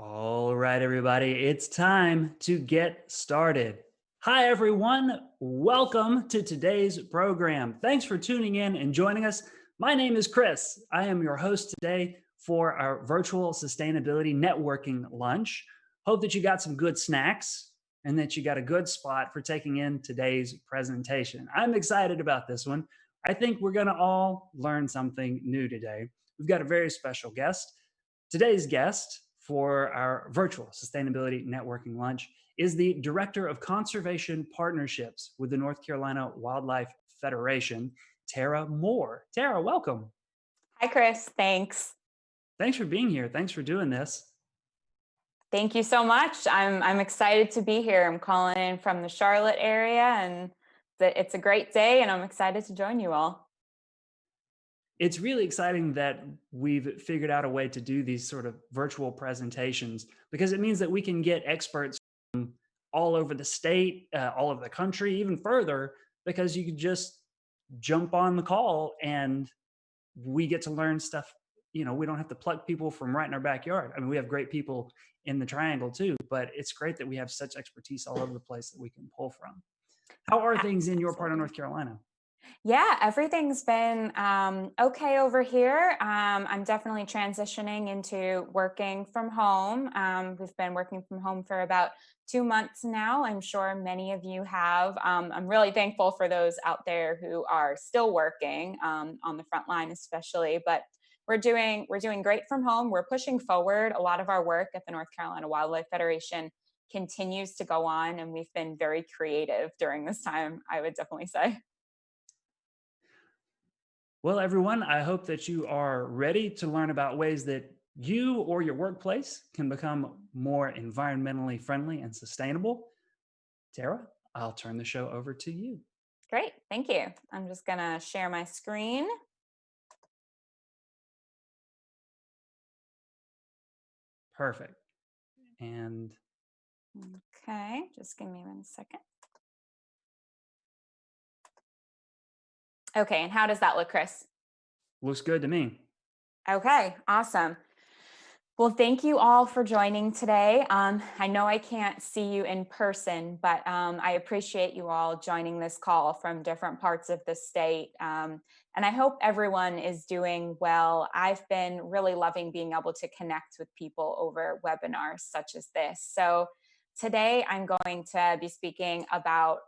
All right, everybody, it's time to get started. Hi, everyone. Welcome to today's program. Thanks for tuning in and joining us. My name is Chris. I am your host today for our virtual sustainability networking lunch. Hope that you got some good snacks and that you got a good spot for taking in today's presentation. I'm excited about this one. I think we're going to all learn something new today. We've got a very special guest. Today's guest for our virtual sustainability networking lunch is the Director of Conservation Partnerships with the North Carolina Wildlife Federation, Tara Moore. Tara, welcome. Hi, Chris. Thanks. Thanks for being here. Thanks for doing this. Thank you so much. I'm excited to be here. I'm calling in from the Charlotte area, and it's a great day, and I'm excited to join you all. It's really exciting that we've figured out a way to do these sort of virtual presentations because it means that we can get experts from all over the state, all over the country, even further, because you can just jump on the call and we get to learn stuff. We don't have to pluck people from right in our backyard. I mean, we have great people in the triangle too, but it's great that we have such expertise all over the place that we can pull from. How are things in your part of Absolutely. North Carolina? Yeah, everything's been okay over here. I'm definitely transitioning into working from home. We've been working from home for about 2 months now. I'm sure many of you have. I'm really thankful for those out there who are still working on the front line, especially. But we're doing great from home. We're pushing forward. A lot of our work at the North Carolina Wildlife Federation continues to go on, and we've been very creative during this time, I would definitely say. Well, everyone, I hope that you are ready to learn about ways that you or your workplace can become more environmentally friendly and sustainable. Tara, I'll turn the show over to you. Great, thank you. I'm just gonna share my screen. Perfect. And Okay, just give me 1 second. Okay, and how does that look, Chris? looks good to me. Okay, awesome. Well, thank you all for joining today. I know I can't see you in person, but I appreciate you all joining this call from different parts of the state. And I hope everyone is doing well. I've been really loving being able to connect with people over webinars such as this. So today I'm going to be speaking about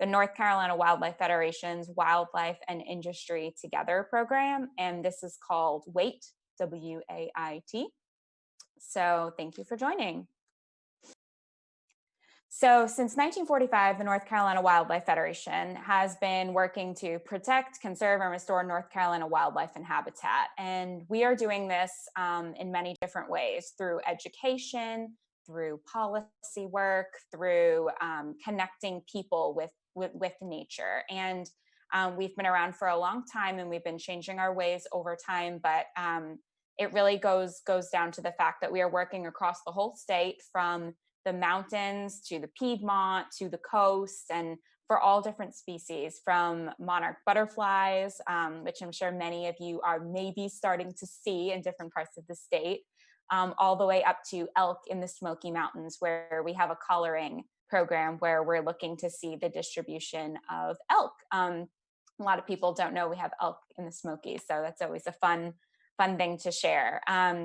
the North Carolina Wildlife Federation's Wildlife and Industry Together program. And this is called WAIT, WAIT. So thank you for joining. So since 1945, the North Carolina Wildlife Federation has been working to protect, conserve, and restore North Carolina wildlife and habitat. And we are doing this in many different ways through education, through policy work, through connecting people with nature. And we've been around for a long time and we've been changing our ways over time, but it really goes down to the fact that we are working across the whole state from the mountains to the Piedmont to the coast, and for all different species, from monarch butterflies, which I'm sure many of you are maybe starting to see in different parts of the state, all the way up to elk in the Smoky Mountains, where we have a collaring program where we're looking to see the distribution of elk. A lot of people don't know we have elk in the Smokies, so that's always a fun thing to share.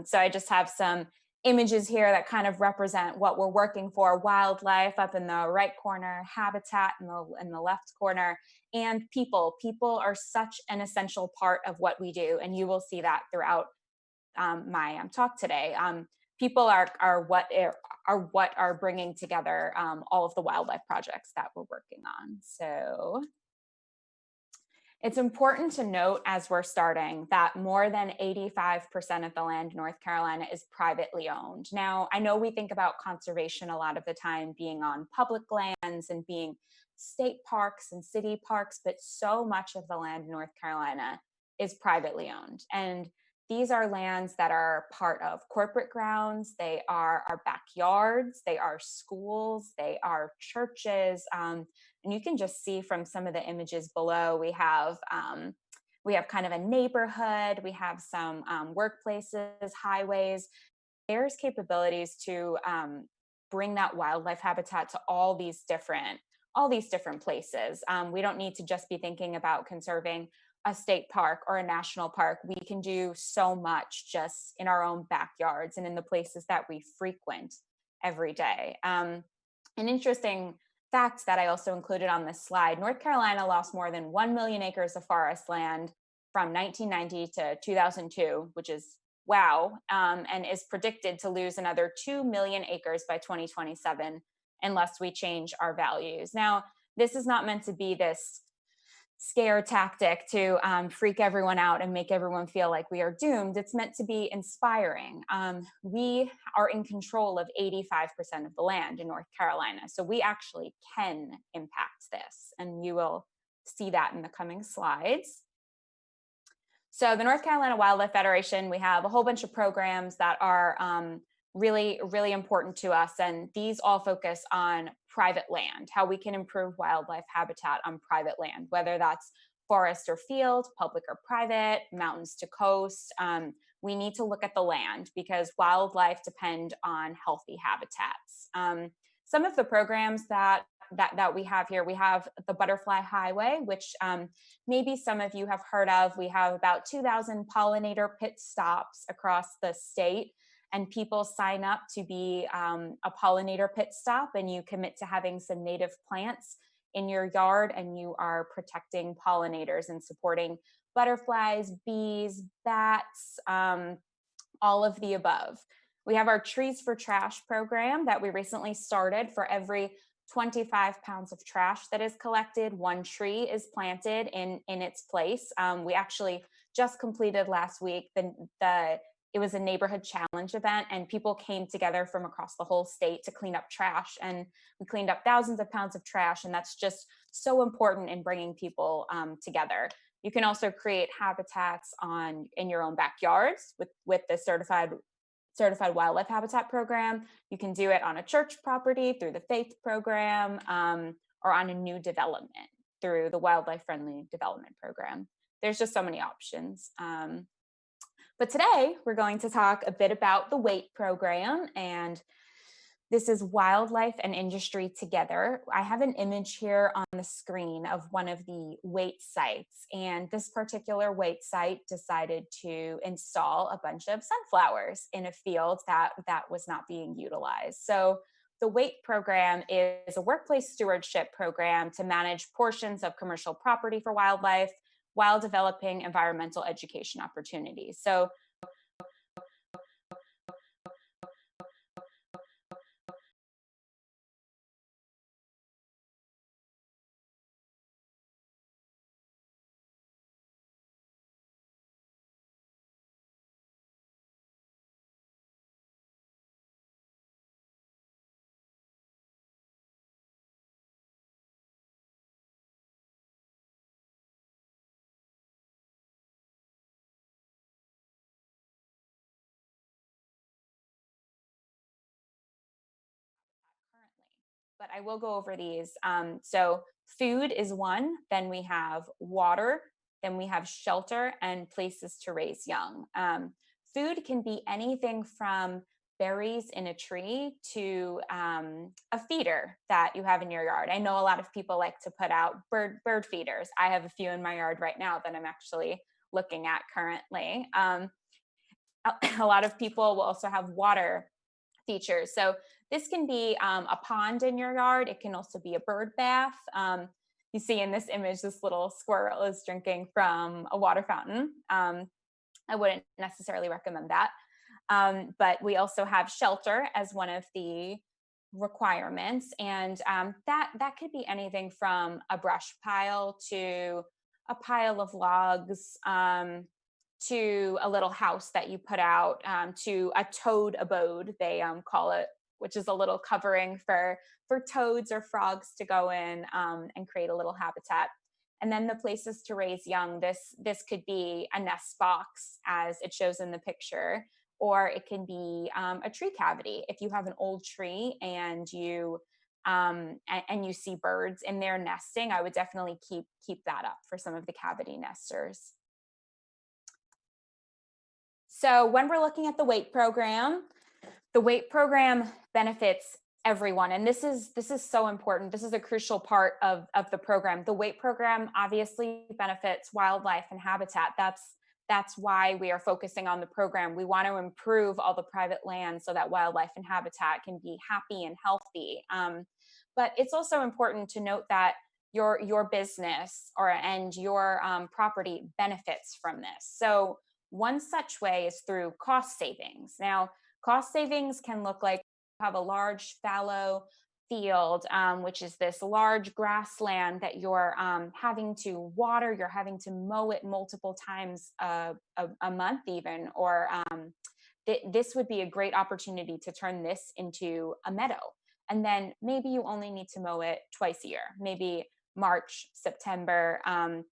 So I just have some images here that kind of represent what we're working for: wildlife up in the right corner, habitat in the left corner, and people. People are such an essential part of what we do, and you will see that throughout my talk today. People are what are bringing together all of the wildlife projects that we're working on. So it's important to note as we're starting that more than 85% of the land in North Carolina is privately owned. Now, I know we think about conservation a lot of the time being on public lands and being state parks and city parks, but so much of the land in North Carolina is privately owned. And these are lands that are part of corporate grounds, they are our backyards, they are schools, they are churches. And you can just see from some of the images below, we have kind of a neighborhood, we have some workplaces, highways. there's capabilities to bring that wildlife habitat to all these different places. We don't need to just be thinking about conserving a state park or a national park. We can do so much just in our own backyards and in the places that we frequent every day. An interesting fact that I also included on this slide: North Carolina lost more than 1 million acres of forest land from 1990 to 2002, which is wow, and is predicted to lose another 2 million acres by 2027 unless we change our values. Now, this is not meant to be this scare tactic to freak everyone out and make everyone feel like we are doomed. It's meant to be inspiring. We are in control of 85% of the land in North Carolina, so we actually can impact this, and you will see that in the coming slides. So the North Carolina Wildlife Federation, we have a whole bunch of programs that are really, really important to us. And these all focus on private land, how we can improve wildlife habitat on private land, whether that's forest or field, public or private, mountains to coast. We need to look at the land because wildlife depend on healthy habitats. Some of the programs that we have here, we have the Butterfly Highway, which maybe some of you have heard of. We have about 2,000 pollinator pit stops across the state, and people sign up to be a pollinator pit stop, and you commit to having some native plants in your yard, and you are protecting pollinators and supporting butterflies, bees, bats, all of the above. We have our Trees for Trash program that we recently started. For every 25 pounds of trash that is collected, one tree is planted in its place. We actually just completed last week it was a neighborhood challenge event, and people came together from across the whole state to clean up trash, and we cleaned up thousands of pounds of trash, and that's just so important in bringing people together. You can also create habitats in your own backyards with the certified wildlife habitat program. You can do it on a church property through the faith program, or on a new development through the wildlife friendly development program. There's just so many options. But today we're going to talk a bit about the WAIT program, and this is wildlife and industry together. I have an image here on the screen of one of the WAIT sites, and this particular WAIT site decided to install a bunch of sunflowers in a field that was not being utilized. So the WAIT program is a workplace stewardship program to manage portions of commercial property for wildlife while developing environmental education opportunities. So but I will go over these. So food is one, then we have water, then we have shelter and places to raise young. Food can be anything from berries in a tree to a feeder that you have in your yard. I know a lot of people like to put out bird feeders. I have a few in my yard right now that I'm actually looking at currently. A lot of people will also have water features. So this can be a pond in your yard. It can also be a bird bath. You see in this image, this little squirrel is drinking from a water fountain. I wouldn't necessarily recommend that. But we also have shelter as one of the requirements. And that could be anything from a brush pile to a pile of logs, to a little house that you put out, to a toad abode, they call it, which is a little covering for toads or frogs to go in and create a little habitat. And then the places to raise young, this could be a nest box as it shows in the picture, or it can be a tree cavity. If you have an old tree and you see birds in there nesting, I would definitely keep that up for some of the cavity nesters. So when we're looking at the WAIT program, The weight program benefits everyone, and this is so important. This is a crucial part of the program. The weight program obviously benefits wildlife and habitat. That's why we are focusing on the program. We want to improve all the private land so that wildlife and habitat can be happy and healthy. But it's also important to note that your business and your property benefits from this. So one such way is through cost savings. Now, cost savings can look like you have a large fallow field, which is this large grassland that you're having to water, you're having to mow it multiple times a month, even, or this would be a great opportunity to turn this into a meadow. And then maybe you only need to mow it twice a year, maybe March, September, and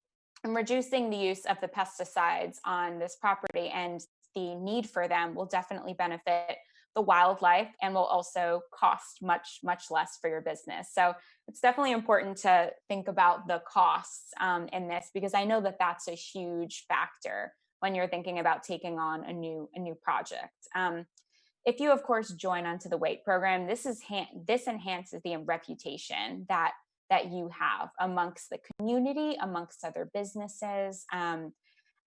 reducing the use of the pesticides on this property and the need for them will definitely benefit the wildlife and will also cost much, much less for your business. So it's definitely important to think about the costs in this, because I know that that's a huge factor when you're thinking about taking on a new project. If you, of course, join onto the weight program, this enhances the reputation that you have amongst the community, amongst other businesses.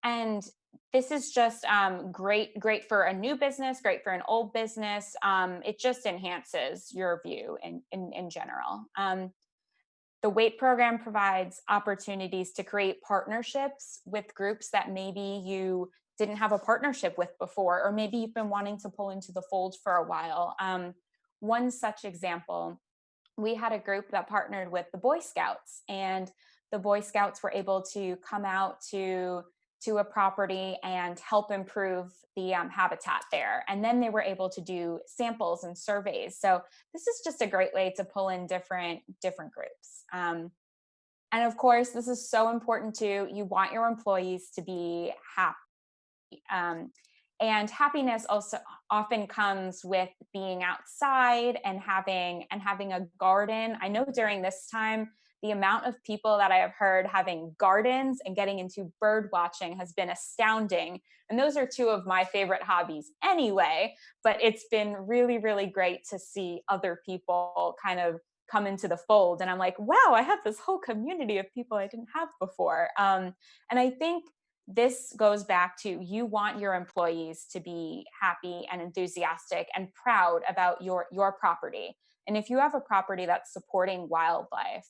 And this is just great for a new business, great for an old business. It just enhances your view in general. The weight program provides opportunities to create partnerships with groups that maybe you didn't have a partnership with before, or maybe you've been wanting to pull into the fold for a while. One such example, we had a group that partnered with the Boy Scouts, and the Boy Scouts were able to come out to a property and help improve the habitat there. And then they were able to do samples and surveys. So this is just a great way to pull in different groups. And of course, this is so important too. You want your employees to be happy. And happiness also often comes with being outside and having a garden. I know during this time, the amount of people that I have heard having gardens and getting into bird watching has been astounding. And those are two of my favorite hobbies anyway, but it's been really, really great to see other people kind of come into the fold. And I'm like, wow, I have this whole community of people I didn't have before. And I think this goes back to, you want your employees to be happy and enthusiastic and proud about your property. And if you have a property that's supporting wildlife,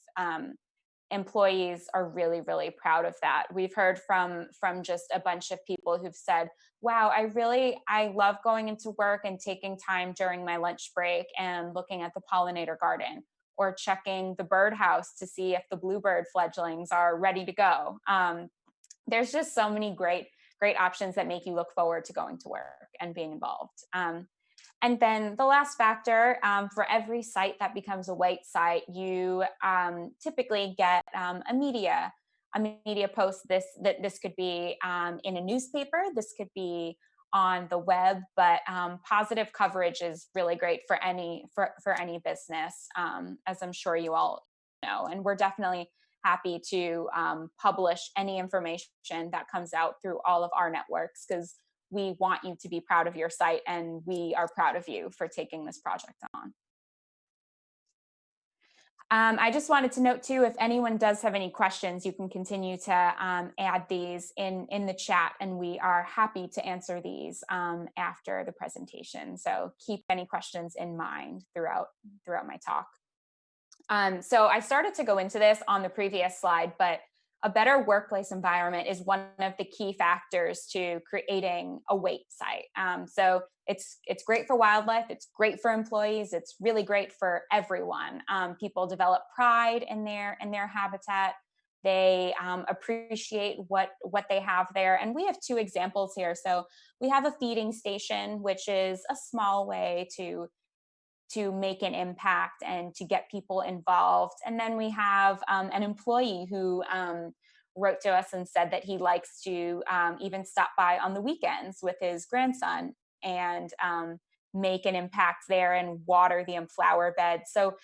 employees are really, really proud of that. We've heard from just a bunch of people who've said, wow, I love going into work and taking time during my lunch break and looking at the pollinator garden, or checking the birdhouse to see if the bluebird fledglings are ready to go. There's just so many great options that make you look forward to going to work and being involved. And then the last factor, for every site that becomes a weight site, you typically get a media post. This could be in a newspaper, this could be on the web, but positive coverage is really great for any business, as I'm sure you all know. And we're definitely happy to publish any information that comes out through all of our networks, because we want you to be proud of your site, and we are proud of you for taking this project on. I just wanted to note too, if anyone does have any questions, you can continue to add these in the chat, and we are happy to answer these after the presentation. So keep any questions in mind throughout my talk. So I started to go into this on the previous slide, but a better workplace environment is one of the key factors to creating a weight site. So it's great for wildlife, it's great for employees, it's really great for everyone. People develop pride in their habitat. They appreciate what they have there. And we have two examples here. So we have a feeding station, which is a small way to make an impact and to get people involved. And then we have an employee who wrote to us and said that he likes to even stop by on the weekends with his grandson and make an impact there and water the flower beds. So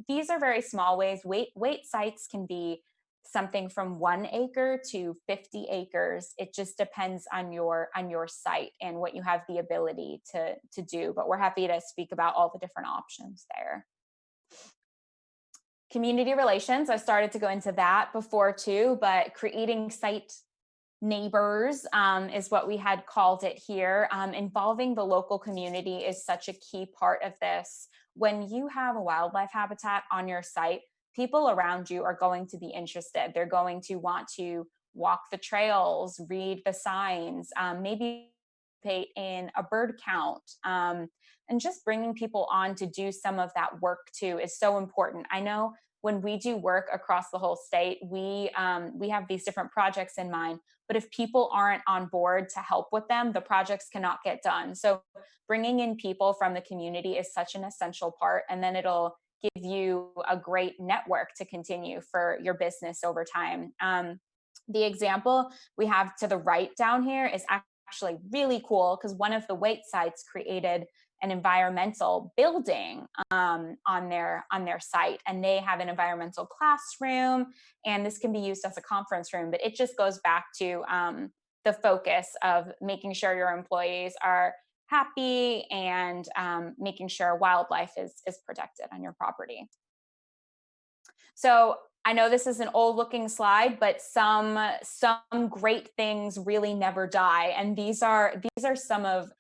these are very small ways. Weight sites can be something from 1 acre to 50 acres. It just depends on your site and what you have the ability to do. But we're happy to speak about all the different options there. Community relations, I started to go into that before too, but creating site neighbors is what we had called it here. Involving the local community is such a key part of this. When you have a wildlife habitat on your site, people around you are going to be interested. They're going to want to walk the trails, read the signs, maybe participate in a bird count. And just bringing people on to do some of that work too is so important. I know when we do work across the whole state, we have these different projects in mind, but if people aren't on board to help with them, the projects cannot get done. So bringing in people from the community is such an essential part, and then it'll give you a great network to continue for your business over time. The example we have to the right down here is actually really cool because one of the wait sites created an environmental building on their site, and they have an environmental classroom, and this can be used as a conference room. But it just goes back to the focus of making sure your employees are happy and making sure wildlife is protected on your property. So I know this is an old looking slide, but some great things really never die. And these are some of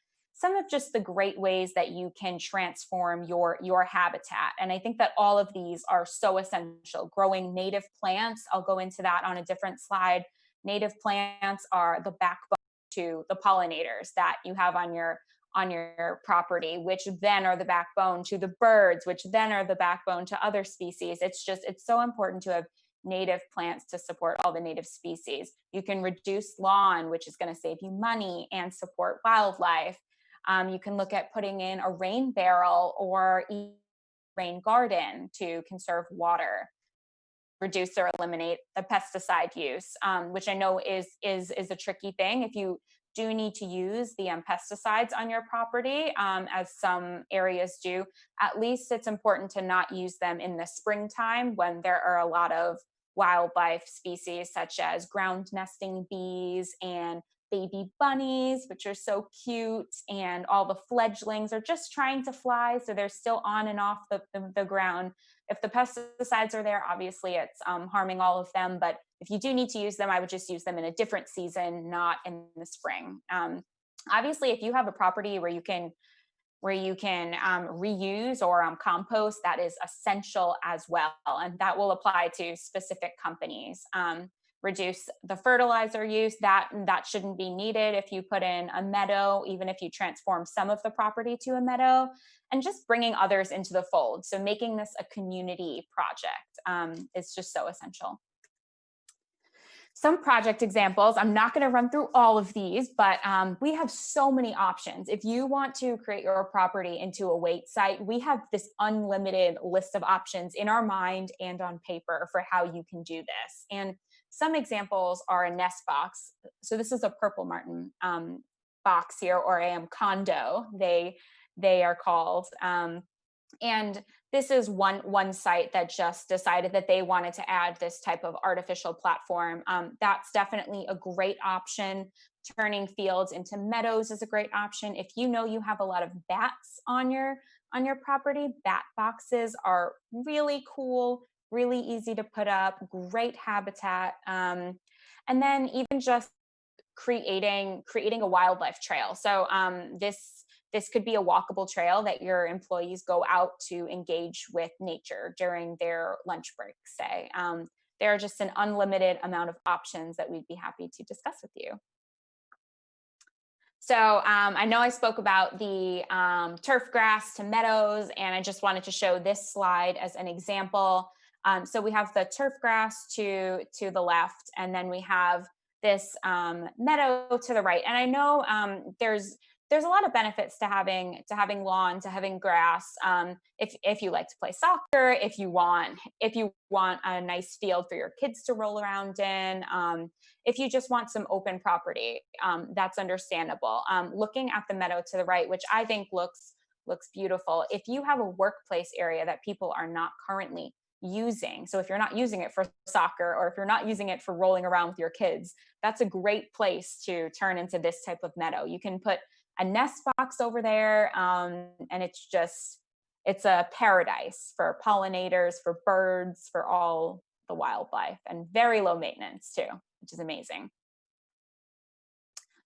just the great ways that you can transform your habitat. And I think that all of these are so essential. Growing native plants, I'll go into that on a different slide. Native plants are the backbone to the pollinators that you have on your property, which then are the backbone to the birds, which then are the backbone to other species. It's so important to have native plants to support all the native species. You can reduce lawn, which is going to save you money and support wildlife. You can look at putting in a rain barrel or rain garden to conserve water, reduce or eliminate the pesticide use, which I know is a tricky thing. If you do need to use the pesticides on your property, as some areas do, at least it's important to not use them in the springtime when there are a lot of wildlife species such as ground nesting bees and baby bunnies, which are so cute, and all the fledglings are just trying to fly, so they're still on and off the ground. If the pesticides are there, obviously it's harming all of them, but if you do need to use them, I would just use them in a different season, not in the spring. Obviously, if you have a property where you can reuse or compost, that is essential as well, and that will apply to specific companies. Reduce the fertilizer use, that shouldn't be needed if you put in a meadow, even if you transform some of the property to a meadow, and just bringing others into the fold. So making this a community project is just so essential. Some project examples, I'm not going to run through all of these, but we have so many options. If you want to create your property into a wait site, we have this unlimited list of options in our mind and on paper for how you can do this. And some examples are a nest box. So this is a purple martin box here, or a condo, they are called. And this is one site that just decided that they wanted to add this type of artificial platform. That's definitely a great option. Turning fields into meadows is a great option. If you know you have a lot of bats on your property, bat boxes are really cool, really easy to put up, great habitat. And then even just creating a wildlife trail. So this could be a walkable trail that your employees go out to engage with nature during their lunch break, say. There are just an unlimited amount of options that we'd be happy to discuss with you. So I know I spoke about the turf grass to meadows, and I just wanted to show this slide as an example. So we have the turf grass to the left, and then we have this meadow to the right. And I know there's a lot of benefits to having lawn, to having grass. If you like to play soccer, if you want a nice field for your kids to roll around in, if you just want some open property, that's understandable. Looking at the meadow to the right, which I think looks beautiful. If you have a workplace area that people are not currently using. So if you're not using it for soccer, or if you're not using it for rolling around with your kids, that's a great place to turn into this type of meadow. You can put a nest box over there, and it's a paradise for pollinators, for birds, for all the wildlife, and very low maintenance too, which is amazing.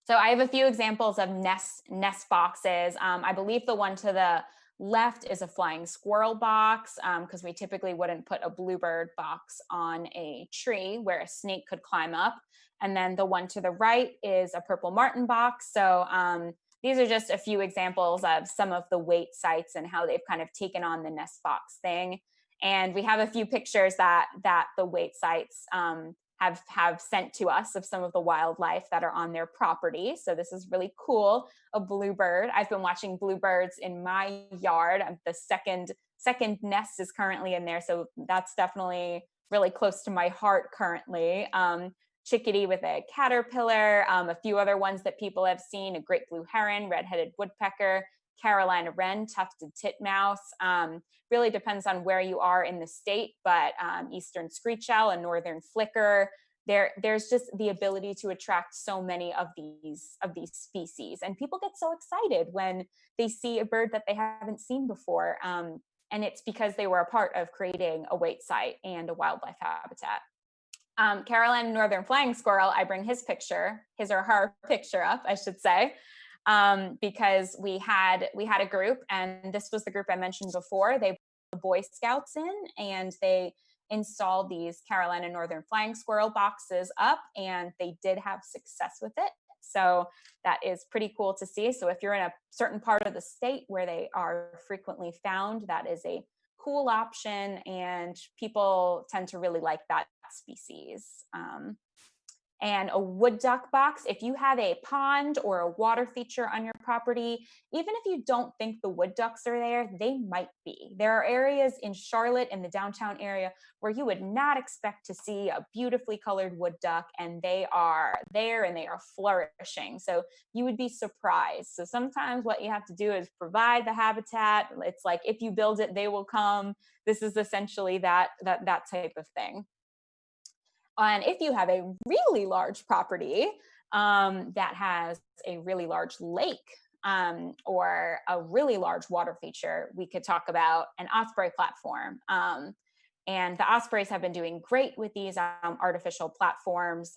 So I have a few examples of nest boxes. I believe the one to the left is a flying squirrel box, because we typically wouldn't put a bluebird box on a tree where a snake could climb up. And then the one to the right is a purple martin box. So these are just a few examples of some of the wait sites and how they've kind of taken on the nest box thing. And we have a few pictures that the wait sites have sent to us of some of the wildlife that are on their property. So this is really cool. A bluebird. I've been watching bluebirds in my yard. The second nest is currently in there, so that's definitely really close to my heart currently. Chickadee with a caterpillar, a few other ones that people have seen: a great blue heron, red-headed woodpecker, Carolina wren, tufted titmouse. Really depends on where you are in the state, but eastern screech owl and northern flicker. There's just the ability to attract so many of these species, and people get so excited when they see a bird that they haven't seen before. And it's because they were a part of creating a wait site and a wildlife habitat. Carolina northern flying squirrel, I bring his or her picture up, I should say, because we had a group, and this was the group I mentioned before. They brought the Boy Scouts in, and they installed these Carolina northern flying squirrel boxes up, and they did have success with it. So that is pretty cool to see. So if you're in a certain part of the state where they are frequently found, that is a cool option, and people tend to really like that species. And a wood duck box, if you have a pond or a water feature on your property, even if you don't think the wood ducks are there, they might be. There are areas in Charlotte, in the downtown area, where you would not expect to see a beautifully colored wood duck, and they are there and they are flourishing. So you would be surprised. So sometimes what you have to do is provide the habitat. It's like, if you build it, they will come. This is essentially that type of thing. And if you have a really large property that has a really large lake, or a really large water feature, we could talk about an osprey platform. And the ospreys have been doing great with these artificial platforms.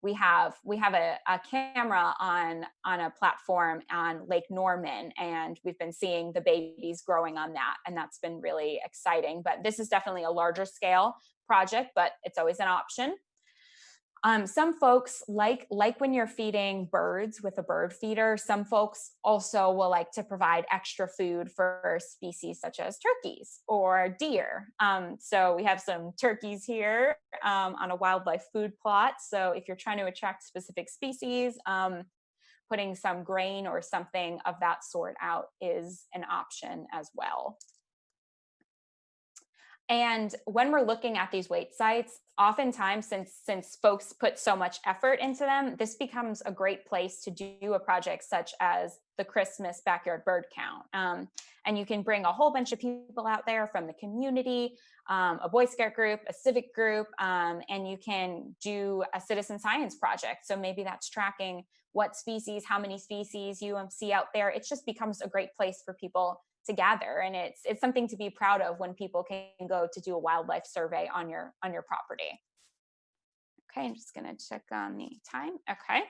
We have a camera on a platform on Lake Norman, and we've been seeing the babies growing on that, and that's been really exciting. But this is definitely a larger scale project, but it's always an option. Some folks like when you're feeding birds with a bird feeder, some folks also will like to provide extra food for species such as turkeys or deer. So we have some turkeys here on a wildlife food plot. So if you're trying to attract specific species, putting some grain or something of that sort out is an option as well. And when we're looking at these wait sites, oftentimes, since folks put so much effort into them, this becomes a great place to do a project such as the Christmas backyard bird count. And you can bring a whole bunch of people out there from the community, a Boy Scout group, a civic group, and you can do a citizen science project. So maybe that's tracking what species, how many species you see out there. It just becomes a great place for people to gather, and it's something to be proud of when people can go to do a wildlife survey on your property. Okay, I'm just going to check on the time. Okay.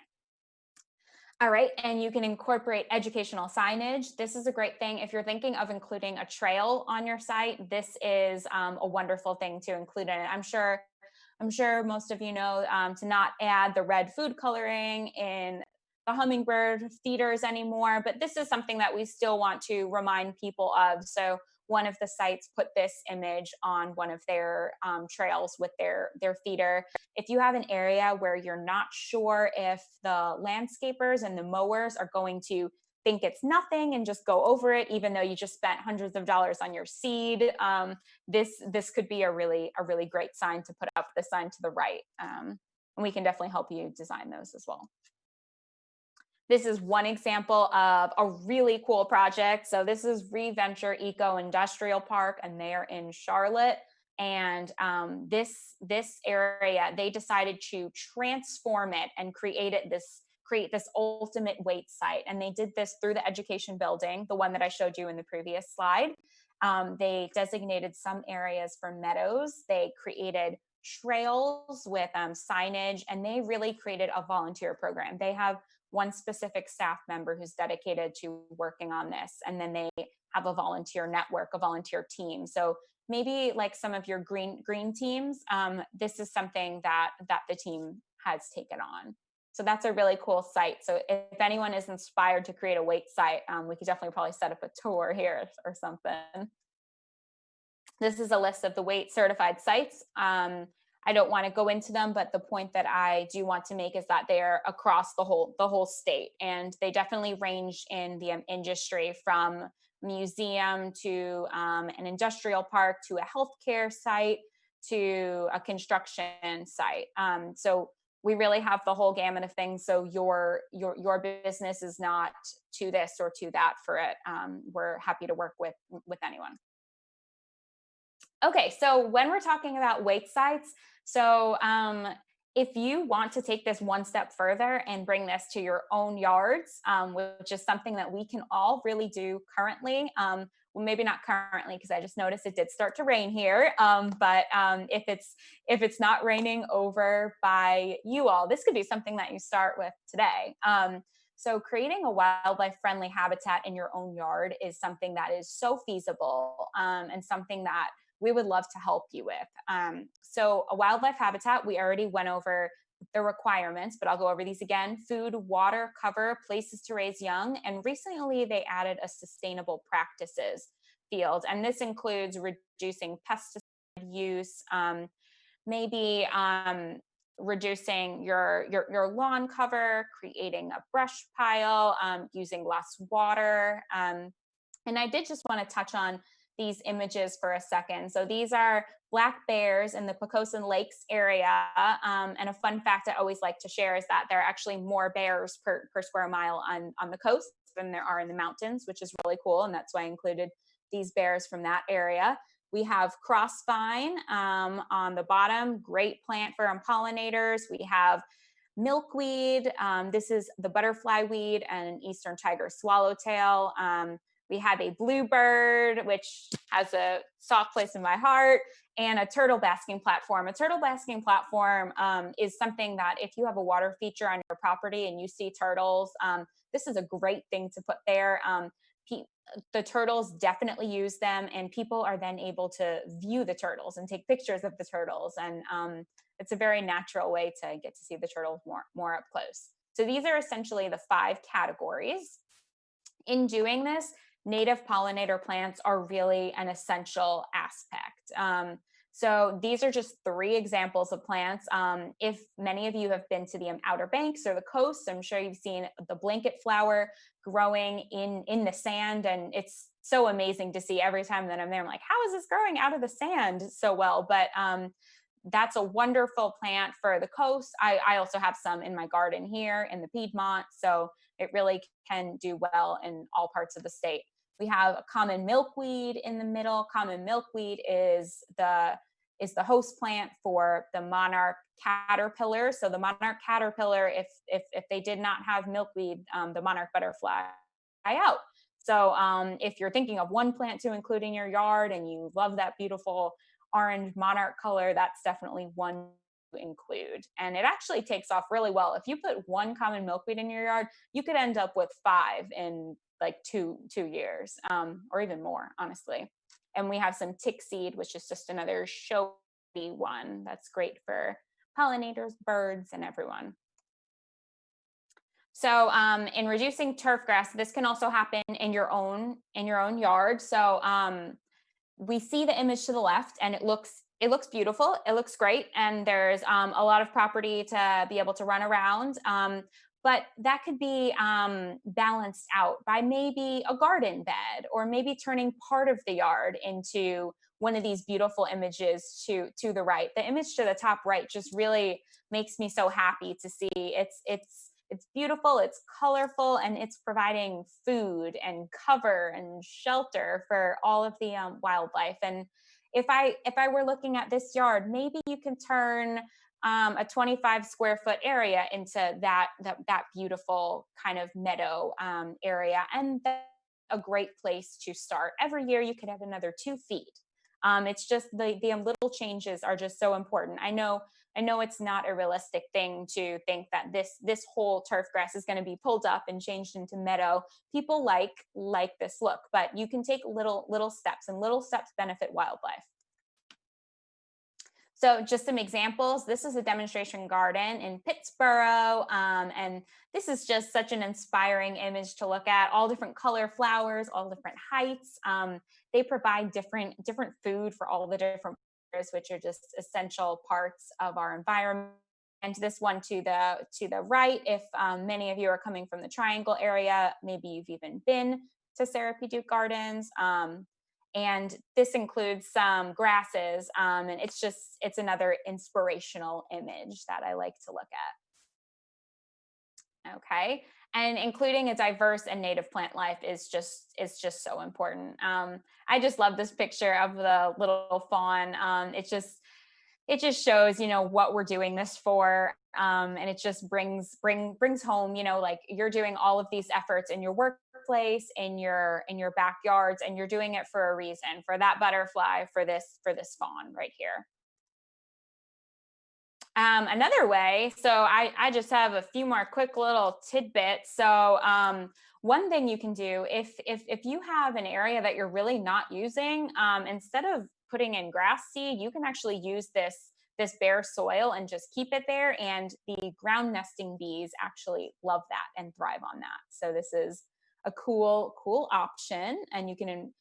All right, and you can incorporate educational signage. This is a great thing if you're thinking of including a trail on your site. This is a wonderful thing to include in it. I'm sure most of you know to not add the red food coloring in the hummingbird feeders anymore, but this is something that we still want to remind people of. So one of the sites put this image on one of their trails with their feeder. If you have an area where you're not sure if the landscapers and the mowers are going to think it's nothing and just go over it, even though you just spent hundreds of dollars on your seed, this could be a really great sign to put up. The sign to the right, and we can definitely help you design those as well. This is one example of a really cool project. So this is Reventure Eco Industrial Park, and they are in Charlotte. And this area, they decided to transform it and create this ultimate wait site. And they did this through the education building, the one that I showed you in the previous slide. They designated some areas for meadows. They created trails with signage, and they really created a volunteer program. They have one specific staff member who's dedicated to working on this, and then they have a volunteer network, a volunteer team. So maybe like some of your green teams, this is something that the team has taken on. So that's a really cool site. So if anyone is inspired to create a wait site, we could definitely probably set up a tour here or something. This is a list of the wait certified sites. I don't want to go into them, but the point that I do want to make is that they're across the whole state, and they definitely range in the industry, from museum to an industrial park to a healthcare site to a construction site. So we really have the whole gamut of things. So your business is not to this or to that for it. We're happy to work with anyone. Okay, so when we're talking about wait sites, so if you want to take this one step further and bring this to your own yards, which is something that we can all really do currently. Well, maybe not currently, because I just noticed it did start to rain here. But if it's not raining over by you all, this could be something that you start with today. So creating a wildlife friendly habitat in your own yard is something that is so feasible, and something that we would love to help you with. So a wildlife habitat, we already went over the requirements, but I'll go over these again: food, water, cover, places to raise young. And recently they added a sustainable practices field. And this includes reducing pesticide use, maybe reducing your lawn cover, creating a brush pile, using less water. And I did just want to touch on these images for a second. So these are black bears in the Pocosin Lakes area. And a fun fact I always like to share is that there are actually more bears per square mile on the coast than there are in the mountains, which is really cool. And that's why I included these bears from that area. We have crossvine on the bottom, great plant for pollinators. We have milkweed. This is the butterfly weed and an eastern tiger swallowtail. We have a bluebird, which has a soft place in my heart, and a turtle basking platform. A turtle basking platform is something that if you have a water feature on your property and you see turtles, this is a great thing to put there. The turtles definitely use them, and people are then able to view the turtles and take pictures of the turtles. And it's a very natural way to get to see the turtles more up close. So these are essentially the 5 categories. In doing this, native pollinator plants are really an essential aspect. So these are just 3 examples of plants. If many of you have been to the Outer Banks or the coast, I'm sure you've seen the blanket flower growing in the sand. And it's so amazing to see every time that I'm there. I'm like, how is this growing out of the sand so well? But that's a wonderful plant for the coast. I also have some in my garden here in the Piedmont. So it really can do well in all parts of the state. We have a common milkweed in the middle. Common milkweed is the host plant for the monarch caterpillar. So the monarch caterpillar, if they did not have milkweed, the monarch butterfly die out. So if you're thinking of one plant to include in your yard and you love that beautiful orange monarch color, that's definitely one to include. And it actually takes off really well. If you put one common milkweed in your yard, you could end up with 5 in like two years, or even more, honestly. And we have some tick seed, which is just another showy one that's great for pollinators, birds, and everyone. So in reducing turf grass, this can also happen in your own yard. So we see the image to the left, and it looks beautiful. It looks great, and there's a lot of property to be able to run around. But that could be balanced out by maybe a garden bed, or maybe turning part of the yard into one of these beautiful images to the right. The image to the top right just really makes me so happy to see. It's beautiful, it's colorful, and it's providing food and cover and shelter for all of the wildlife. And if I were looking at this yard, maybe you can turn a 25 square foot area into that beautiful kind of meadow area, and that's a great place to start. Every year you could add another 2 feet. It's just the little changes are just so important. I know it's not a realistic thing to think that this whole turf grass is going to be pulled up and changed into meadow. People like this look, but you can take little steps, and little steps benefit wildlife. So just some examples. This is a demonstration garden in Pittsburgh. And this is just such an inspiring image to look at. All different color flowers, all different heights. They provide different food for all the different flowers, which are just essential parts of our environment. And this one to the right, if many of you are coming from the Triangle area, maybe you've even been to Sarah P. Duke Gardens. And this includes some grasses, and it's another inspirational image that I like to look at. Okay, and including a diverse and native plant life is just so important. I just love this picture of the little fawn. It just shows, what we're doing this for. And it just brings home, like you're doing all of these efforts in your workplace, in your backyards, and you're doing it for a reason, for that butterfly, for this fawn right here. Another way, so I just have a few more quick little tidbits. So one thing you can do, if you have an area that you're really not using, instead of putting in grass seed, you can actually use this bare soil and just keep it there. And the ground nesting bees actually love that and thrive on that. So this is a cool option, and you can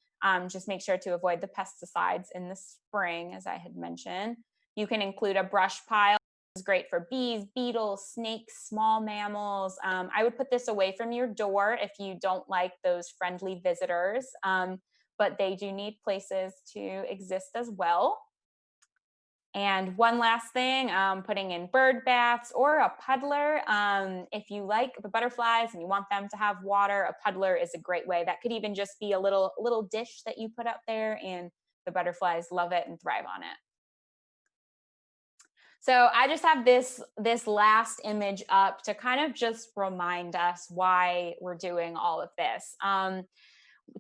just make sure to avoid the pesticides in the spring, as I had mentioned. You can include a brush pile. Is great for bees, beetles, snakes, small mammals. I would put this away from your door if you don't like those friendly visitors, but they do need places to exist as well. And one last thing, putting in bird baths or a puddler. If you like the butterflies and you want them to have water, a puddler is a great way. That could even just be a little dish that you put up there, and the butterflies love it and thrive on it. So I just have this last image up to kind of just remind us why we're doing all of this.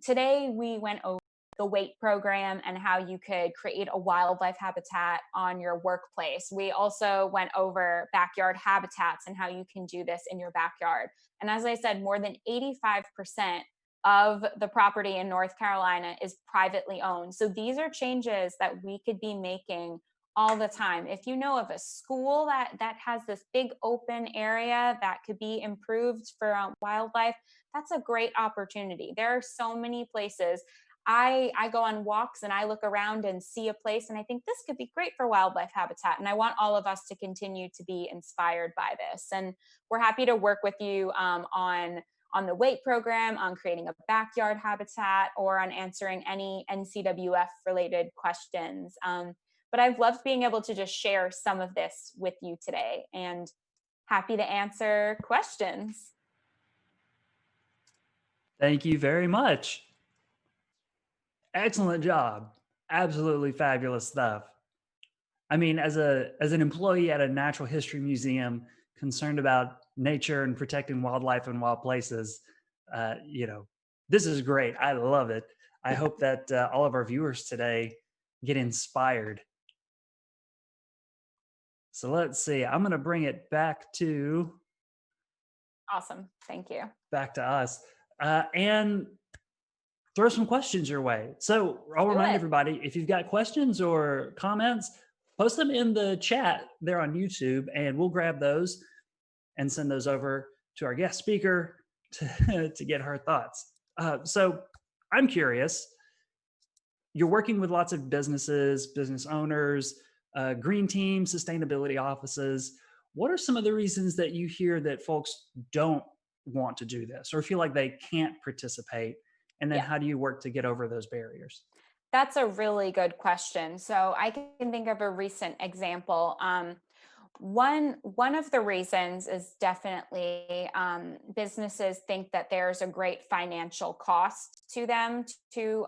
Today we went over the WAIT program and how you could create a wildlife habitat on your workplace. We also went over backyard habitats and how you can do this in your backyard. And as I said, more than 85% of the property in North Carolina is privately owned. So these are changes that we could be making all the time. If you know of a school that has this big open area that could be improved for wildlife, that's a great opportunity. There are so many places. I go on walks and I look around and see a place and I think this could be great for wildlife habitat. And I want all of us to continue to be inspired by this. And we're happy to work with you on the WAIT program, on creating a backyard habitat, or on answering any NCWF related questions. But I've loved being able to just share some of this with you today, and happy to answer questions. Thank you very much. Excellent job. Absolutely fabulous stuff. I mean, as an employee at a natural history museum concerned about nature and protecting wildlife and wild places, this is great. I love it. I hope that all of our viewers today get inspired. So let's see. I'm going to bring it back to Awesome. Thank you. us, and throw some questions your way. So I'll remind everybody, if you've got questions or comments, post them in the chat there on YouTube, and we'll grab those and send those over to our guest speaker to get her thoughts. So I'm curious, you're working with lots of businesses, business owners, green teams, sustainability offices. What are some of the reasons that you hear that folks don't want to do this or feel like they can't participate? And then how do you work to get over those barriers? That's a really good question. So I can think of a recent example. One of the reasons is definitely businesses think that there's a great financial cost to them to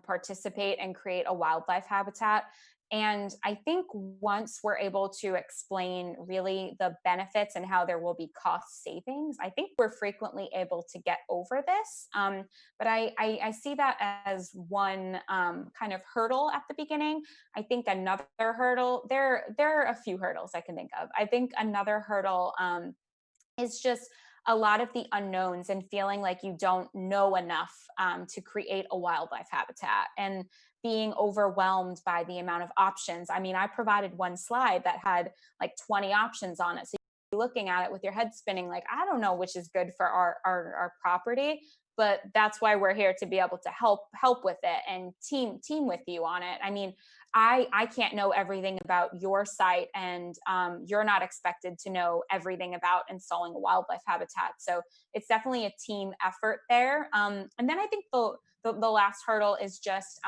participate and create a wildlife habitat. And I think once we're able to explain really the benefits and how there will be cost savings, I think we're frequently able to get over this. But I see that as one kind of hurdle at the beginning. I think another hurdle, there are a few hurdles I can think of. I think another hurdle is just a lot of the unknowns and feeling like you don't know enough to create a wildlife habitat and being overwhelmed by the amount of options. I mean, I provided one slide that had like 20 options on it. So you're looking at it with your head spinning, like, I don't know which is good for our property. But that's why we're here to be able to help with it and team with you on it. I mean, I can't know everything about your site, and you're not expected to know everything about installing a wildlife habitat. So it's definitely a team effort there. And then I think the last hurdle is just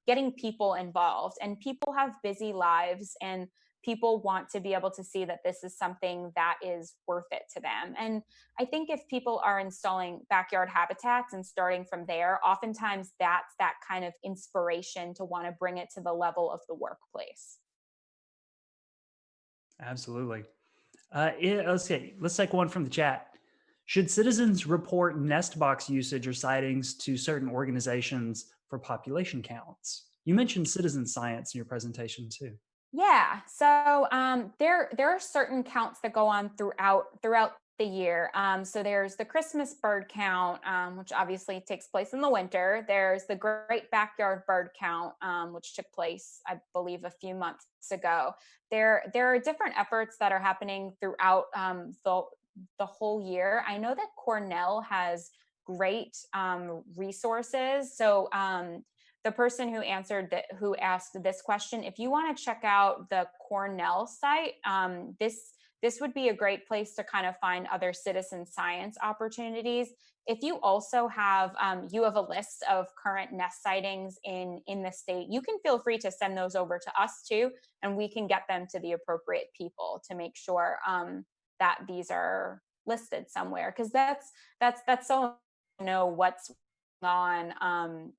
getting people involved. And people have busy lives, and people want to be able to see that this is something that is worth it to them. And I think if people are installing backyard habitats and starting from there, oftentimes that's that kind of inspiration to want to bring it to the level of the workplace. Absolutely. Yeah, let's take one from the chat. Should citizens report nest box usage or sightings to certain organizations for population counts? You mentioned citizen science in your presentation too. Yeah. So there are certain counts that go on throughout the year. So there's the Christmas bird count, which obviously takes place in the winter. There's the Great Backyard Bird Count, which took place, I believe, a few months ago. There are different efforts that are happening throughout the whole year. I know that Cornell has great resources. So the person who asked this question, if you want to check out the Cornell site, this would be a great place to kind of find other citizen science opportunities. If you also have you have a list of current nest sightings in the state, you can feel free to send those over to us too, and we can get them to the appropriate people to make sure that these are listed somewhere, because that's so know what's on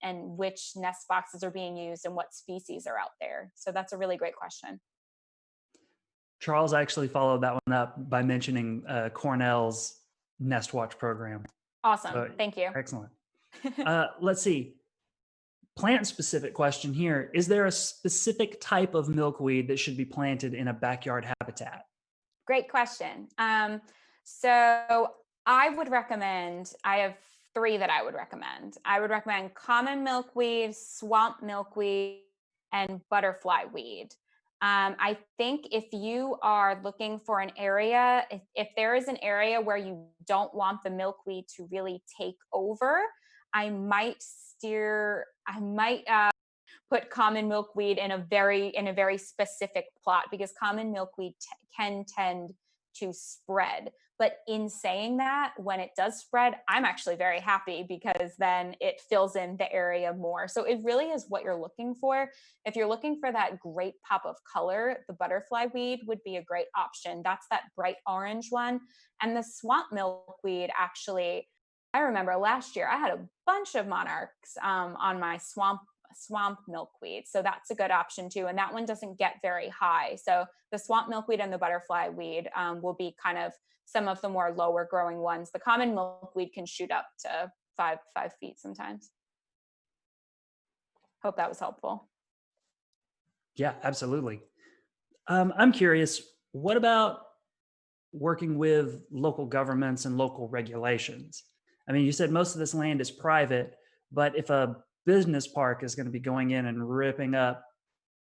and which nest boxes are being used and what species are out there. So that's a really great question. Charles actually followed that one up by mentioning Cornell's Nest Watch program. Awesome. So Thank you. excellent. Let's see. Plant specific question here. Is there a specific type of milkweed that should be planted in a backyard habitat? Great question. So I have three that I would recommend. I would recommend common milkweed, swamp milkweed, and butterfly weed. I think if you are looking for an area, if there is an area where you don't want the milkweed to really take over, I might put common milkweed in a very specific plot, because common milkweed can tend to spread. But in saying that, when it does spread, I'm actually very happy, because then it fills in the area more. So it really is what you're looking for. If you're looking for that great pop of color, the butterfly weed would be a great option. That's that bright orange one. And the swamp milkweed, actually, I remember last year I had a bunch of monarchs on my swamp milkweed. So that's a good option too. And that one doesn't get very high. So the swamp milkweed and the butterfly weed will be kind of some of the more lower growing ones. The common milkweed can shoot up to 5 feet sometimes. Hope that was helpful. Yeah, absolutely. I'm curious, what about working with local governments and local regulations? I mean, you said most of this land is private, but if a business park is going to be going in and ripping up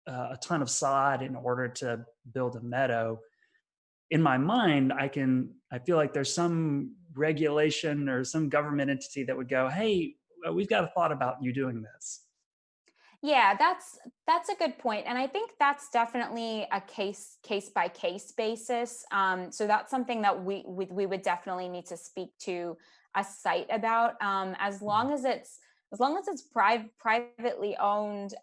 a ton of sod in order to build a meadow, in my mind, I feel like there's some regulation or some government entity that would go, "Hey, we've got a thought about you doing this." Yeah, that's a good point, and I think that's definitely a case by case basis. So that's something that we would definitely need to speak to a site about. As long as it's privately owned,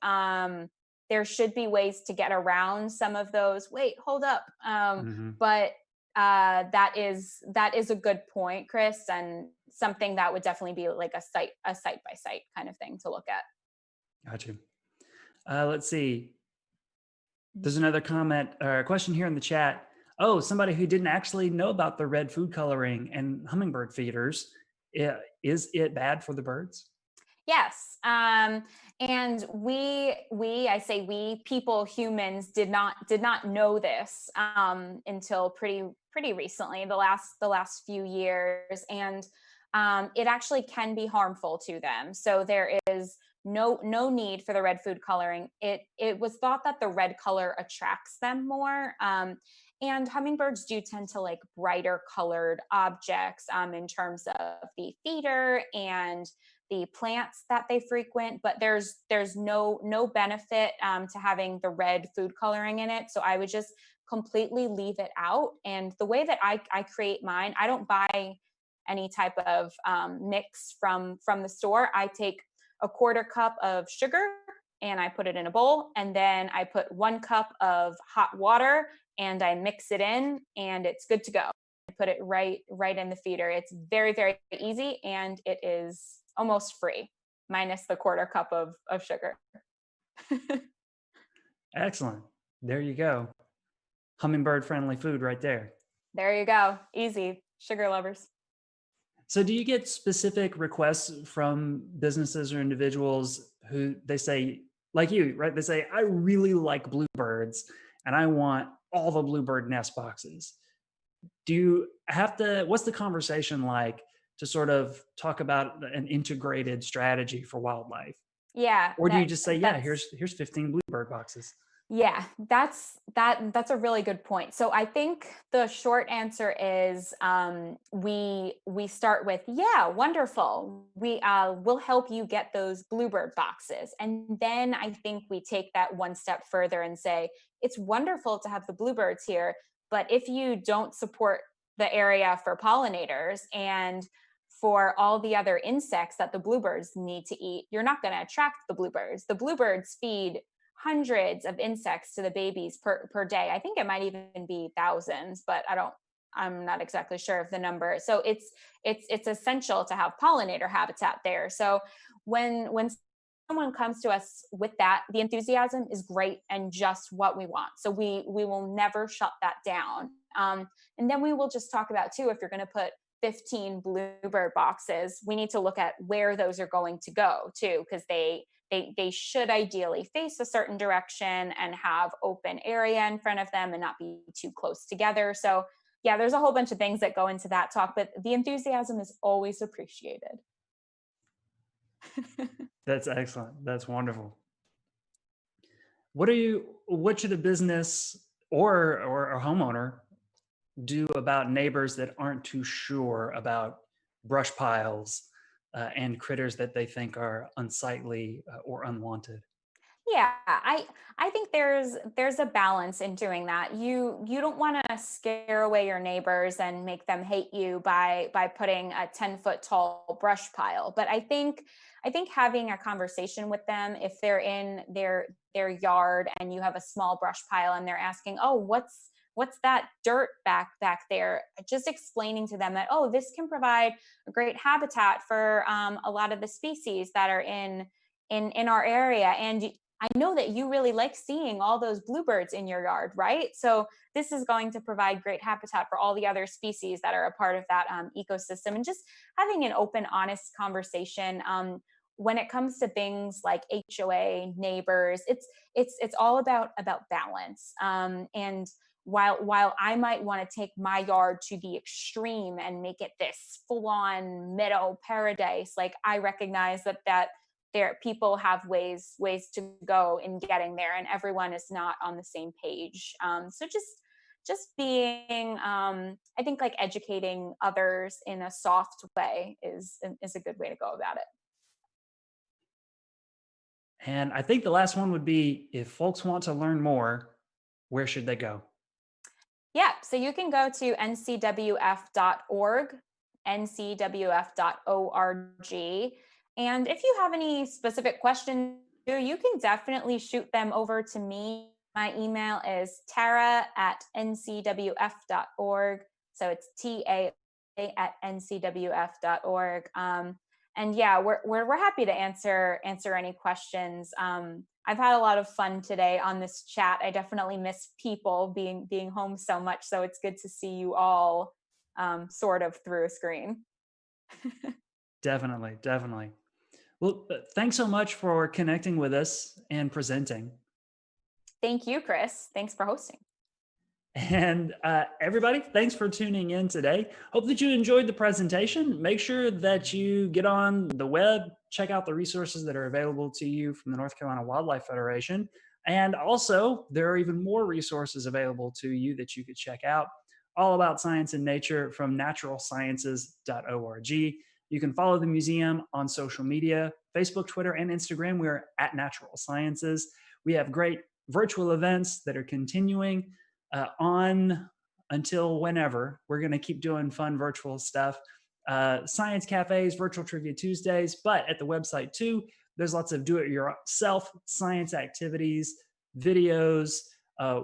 there should be ways to get around some of those. Wait, hold up. Hmm. But that is a good point, Chris, and something that would definitely be like a site by site kind of thing to look at. Got you. Let's see. There's another comment or a question here in the chat. Oh, somebody who didn't actually know about the red food coloring and hummingbird feeders. Is it bad for the birds? Yes. And I say we, people, humans, did not know this until pretty recently, the last few years, and it actually can be harmful to them. So there is no need for the red food coloring. It was thought that the red color attracts them more. And hummingbirds do tend to like brighter colored objects in terms of the feeder and the plants that they frequent, but there's no benefit to having the red food coloring in it. So I would just completely leave it out. And the way that I create mine, I don't buy any type of mix from the store. I take a quarter cup of sugar and I put it in a bowl, and then I put 1 cup of hot water and I mix it in, and it's good to go. I put it right in the feeder. It's very easy, and it is almost free, minus the quarter cup of sugar. Excellent. There you go. Hummingbird friendly food right there. There you go. Easy. Sugar lovers. So, do you get specific requests from businesses or individuals who they say, like you, right? They say, I really like bluebirds and I want all the bluebird nest boxes. Do you have to, what's the conversation like to sort of talk about an integrated strategy for wildlife? Yeah, Or do you just say, yeah, that's here's 15 bluebird boxes? yeah, that's a really good point. So I think the short answer is we start with, yeah, wonderful. We will help you get those bluebird boxes, and then I think we take that one step further and say it's wonderful to have the bluebirds here, but if you don't support the area for pollinators and for all the other insects that the bluebirds need to eat, you're not going to attract the bluebirds. The bluebirds feed hundreds of insects to the babies per day. I think it might even be thousands, but I'm not exactly sure of the number. So it's essential to have pollinator habitat there. So when someone comes to us with that, the enthusiasm is great and just what we want. So we will never shut that down. And then we will just talk about too, if you're going to put 15 bluebird boxes, we need to look at where those are going to go too, because they should ideally face a certain direction and have open area in front of them and not be too close together. So yeah, there's a whole bunch of things that go into that talk, but the enthusiasm is always appreciated. That's excellent. That's wonderful. What should a business or a homeowner do about neighbors that aren't too sure about brush piles and critters that they think are unsightly or unwanted? Yeah, I think there's a balance in doing that. You don't want to scare away your neighbors and make them hate you by putting a 10-foot tall brush pile. But I think having a conversation with them, if they're in their yard and you have a small brush pile and they're asking, "Oh, what's that dirt back there?" Just explaining to them that, oh, this can provide a great habitat for a lot of the species that are in our area, and I know that you really like seeing all those bluebirds in your yard, right? So this is going to provide great habitat for all the other species that are a part of that ecosystem, and just having an open, honest conversation. When it comes to things like HOA, neighbors, it's all about balance. And while I might want to take my yard to the extreme and make it this full-on meadow paradise, like I recognize that there people have ways to go in getting there, and everyone is not on the same page. So just being I think like educating others in a soft way is a good way to go about it. And I think the last one would be, if folks want to learn more, where should they go? Yeah, so you can go to ncwf.org, ncwf.org. And if you have any specific questions You can definitely shoot them over to me. My email is tara@ncwf.org. So it's TAA@ncwf.org. And yeah, we're happy to answer any questions. I've had a lot of fun today on this chat. I definitely miss people being home so much. So it's good to see you all sort of through a screen. Definitely, definitely. Well, thanks so much for connecting with us and presenting. Thank you, Chris. Thanks for hosting. And everybody, thanks for tuning in today. Hope that you enjoyed the presentation. Make sure that you get on the web, check out the resources that are available to you from the North Carolina Wildlife Federation. And also, there are even more resources available to you that you could check out, all about science and nature from naturalsciences.org. You can follow the museum on social media, Facebook, Twitter, and Instagram. We are at Natural Sciences. We have great virtual events that are continuing on until whenever. We're going to keep doing fun virtual stuff, science cafes, virtual trivia Tuesdays, but at the website too, there's lots of do it yourself science activities, videos,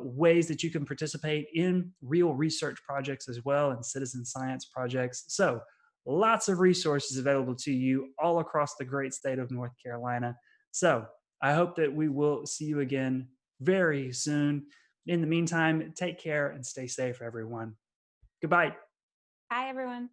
ways that you can participate in real research projects as well and citizen science projects. So lots of resources available to you all across the great state of North Carolina. So I hope that we will see you again very soon. In the meantime, take care and stay safe, everyone. Goodbye. Hi, everyone.